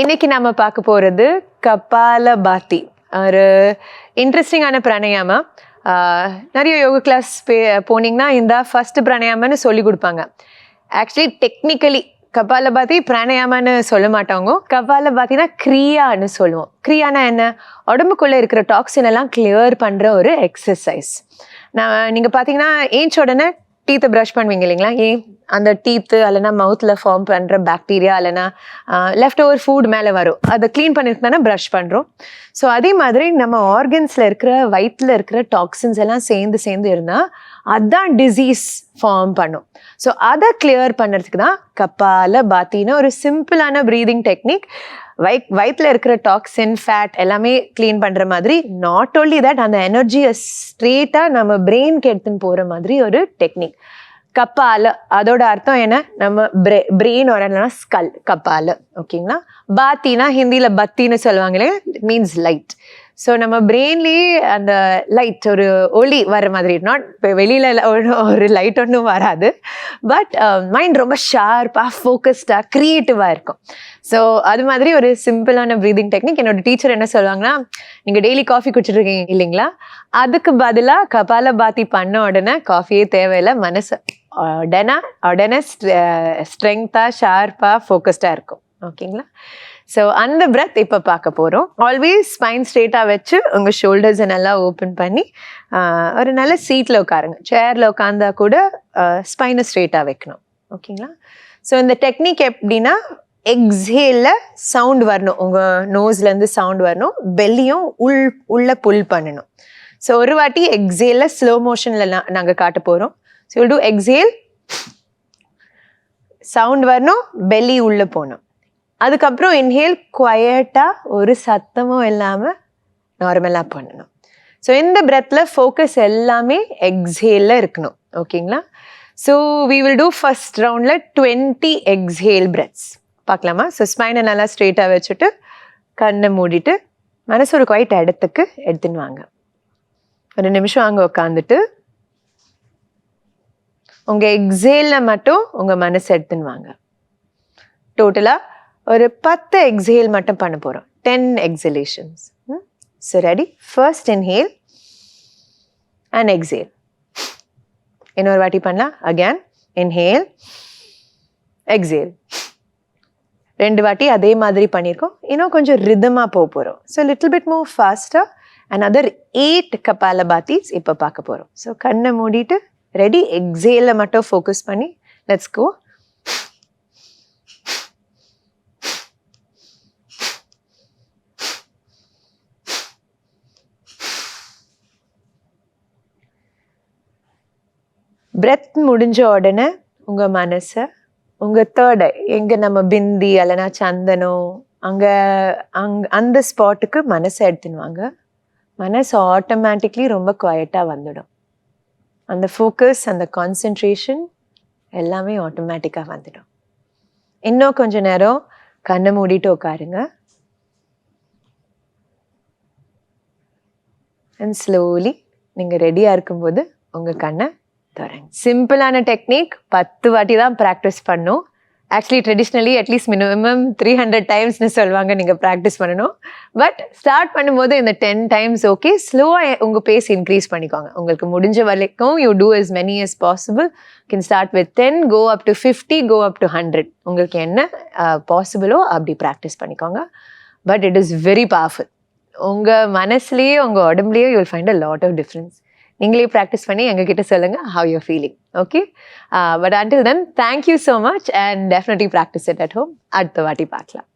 இன்னைக்கு நம்ம பார்க்க போகிறது கபாலபாதி. ஒரு இன்ட்ரெஸ்டிங்கான பிராணாயாமா. நிறைய யோகா கிளாஸ் போனீங்கன்னா இந்த ஃபர்ஸ்ட் பிராணாயாமன்னு சொல்லி கொடுப்பாங்க. ஆக்சுவலி டெக்னிக்கலி கபாலபாதி பிராணாயாமான்னு சொல்ல மாட்டாங்க. கபாலபாதினா கிரியான்னு சொல்லுவோம். கிரியானா என்ன? உடம்புக்குள்ளே இருக்கிற டாக்ஸின் எல்லாம் கிளியர் பண்ணுற ஒரு எக்ஸசைஸ். நீங்கள் பார்த்தீங்கன்னா ஏஞ்ச உடனே டீத்தை ப்ரஷ் பண்ணுவீங்க இல்லைங்களா? ஏன் அந்த டீத்து இல்லைனா மவுத்தில் ஃபார்ம் பண்ணுற பாக்டீரியா இல்லைனா லெஃப்ட் ஓவர் ஃபுட் மேலே வரும், அதை க்ளீன் பண்ணிட்டு தானே ப்ரஷ் பண்ணுறோம். ஸோ அதே மாதிரி நம்ம ஆர்கன்ஸில் இருக்கிற வயிற்றில் இருக்கிற டாக்ஸின்ஸ் எல்லாம் சேர்ந்து இருந்தால் அதுதான் டிசீஸ் ஃபார்ம் பண்ணும். ஸோ அதை கிளியர் பண்ணுறதுக்கு தான் கபாலபாதின்னு ஒரு சிம்பிளான ப்ரீதிங் டெக்னிக். வயிற்றில் இருக்கிற டாக்ஸின் ஃபேட் எல்லாமே க்ளீன் பண்ணுற மாதிரி, நாட் ஓன்லி தட் அந்த எனர்ஜியை ஸ்ட்ரெயிட்டாக நம்ம பிரெயின்க்கு எடுத்துன்னு போகிற மாதிரி ஒரு டெக்னிக். கப்பால அதோட அர்த்தம் என்ன? நம்ம பிரெயின் வரலன்னா ஸ்கல், கப்பால. ஓகேங்களா? பாத்தினா ஹிந்தியில் பத்தின்னு சொல்லுவாங்களே, மீன்ஸ் லைட். ஸோ நம்ம பிரெயின்லேயே அந்த லைட், ஒரு ஒளி வர மாதிரி, நாட் இப்போ வெளியில் ஒரு லைட் ஒன்றும் வராது, பட் மைண்ட் ரொம்ப ஷார்ப்பாக ஃபோக்கஸ்டாக க்ரியேட்டிவாக இருக்கும். ஸோ அது மாதிரி ஒரு சிம்பிளான ப்ரீதிங் டெக்னிக். என்னோட டீச்சர் என்ன சொல்லுவாங்கன்னா, நீங்கள் டெய்லி காஃபி குடிச்சிட்ருக்கீங்க இல்லைங்களா, அதுக்கு பதிலாக கபாலபாதி பண்ண உடனே காஃபியே தேவையில்லை, மனசு உடனே ஸ்ட்ரெங்க்தாக ஷார்ப்பாக ஃபோக்கஸ்டாக இருக்கும். ஓகேங்களா? ஸோ அந்த பிரெத் இப்போ பார்க்க போகிறோம். ஆல்வேஸ் ஸ்பைன் ஸ்ட்ரெயிட்டாக வச்சு உங்கள் ஷோல்டர்ஸை நல்லா ஓப்பன் பண்ணி ஒரு நல்ல சீட்டில் உட்காருங்க. சேரில் உட்காந்தா கூட ஸ்பைனை ஸ்ட்ரெயிட்டாக வைக்கணும். ஓகேங்களா? ஸோ இந்த டெக்னிக் எப்படின்னா, எக்ஸேலில் சவுண்ட் வரணும், உங்கள் நோஸ்லேருந்து சவுண்ட் வரணும், பெல்லியும் உள்ளே புல் பண்ணணும். ஸோ ஒரு வாட்டி எக்ஸேலில் ஸ்லோ மோஷனில் நாங்கள் காட்ட போகிறோம். So will do exhale, sound வரணும், பெல்லி உள்ளே போகணும். அதுக்கப்புறம் இன்ஹேல், குவையட்டாக ஒரு சத்தமும் இல்லாமல் நார்மலாக பண்ணணும். ஸோ இந்த பிரெத்தில் ஃபோக்கஸ் எல்லாமே எக்ஸேலில் இருக்கணும். ஓகேங்களா? So we will do first ரவுண்டில் 20 எக்ஸேல் பிரெத்ஸ். பார்க்கலாமா? ஸோ ஸ்பைனை நல்லா ஸ்ட்ரெயிட்டாக வச்சுட்டு கண்ணை மூடிட்டு மனசு ஒரு குவைட் இடத்துக்கு எடுத்துன்னு வாங்க. ஒரு நிமிஷம் அங்கே உட்காந்துட்டு உங்கள் எக்ஸேலில் மட்டும் உங்கள் மனசு எடுத்துன்னு வாங்க. டோட்டலாக ஒரு 10 எக்ஸேல் மட்டும் பண்ண போகிறோம். 10 exhalations. So ready? First inhale and exhale. இன்னொரு வாட்டி பண்ணலாம். Again inhale, exhale. 2 வாட்டி அதே மாதிரி பண்ணியிருக்கோம். இன்னும் கொஞ்சம் ரிதமாக போக போகிறோம். ஸோ லிட்டில் பிட் மோர் ஃபாஸ்ட்டாக. another 8 கபாலபாதிஸ் இப்போ பார்க்க போகிறோம். ஸோ கண்ணை மூடிட்டு ரெடி, எக்ஸேலில் மட்டும் ஃபோக்கஸ் பண்ணி லெட்ஸ் கோ. பிரெத் முடிஞ்ச உடனே உங்கள் மனசை உங்கள் தேர்ட் ஐ, எங்கே நம்ம பிந்தி அல்லனா சந்தனம், அந்த ஸ்பாட்டுக்கு மனசை எடுத்துனுவாங்க. மனசு ஆட்டோமேட்டிக்லி ரொம்ப குவையட்டாக வந்துடும். அந்த ஃபோக்கஸ், அந்த கான்சென்ட்ரேஷன் எல்லாமே ஆட்டோமேட்டிக்காக வந்துடும். இன்னும் கொஞ்சம் நேரம் கண்ணை மூடிட்டு உட்காருங்க. அண்ட் ஸ்லோலி நீங்கள் ரெடியாக இருக்கும்போது உங்கள் கண்ணை தரேன். சிம்பிளான டெக்னிக், 10 வாட்டி தான் ப்ராக்டிஸ் பண்ணும். ஆக்சுவலி ட்ரெடிஷ்னலி அட்லீஸ்ட் மினிமம் 300 டைம்ஸ்னு சொல்லுவாங்க நீங்கள் ப்ராக்டிஸ் பண்ணணும். பட் ஸ்டார்ட் பண்ணும்போது இந்த 10 டைம்ஸ் ஓகே. ஸ்லோவாக உங்கள் பேஸ் இன்க்ரீஸ் பண்ணிக்கோங்க. உங்களுக்கு முடிஞ்ச வரைக்கும் you do as many as possible. Can start with 10, go up to 50, go up to 100. உங்களுக்கு என்ன பாசிபிளோ அப்படி ப்ராக்டிஸ் பண்ணிக்கோங்க. But it is very powerful. உங்கள் மனசுலேயே உங்கள் உடம்புலேயே you will find a lot of difference. நீங்களே ப்ராக்டிஸ் பண்ணி எங்ககிட்ட சொல்லுங்கள் how you're feeling. Okay? But until then, thank you so much and definitely practice it at home. அடுத்த வாட்டி பார்க்கலாம்.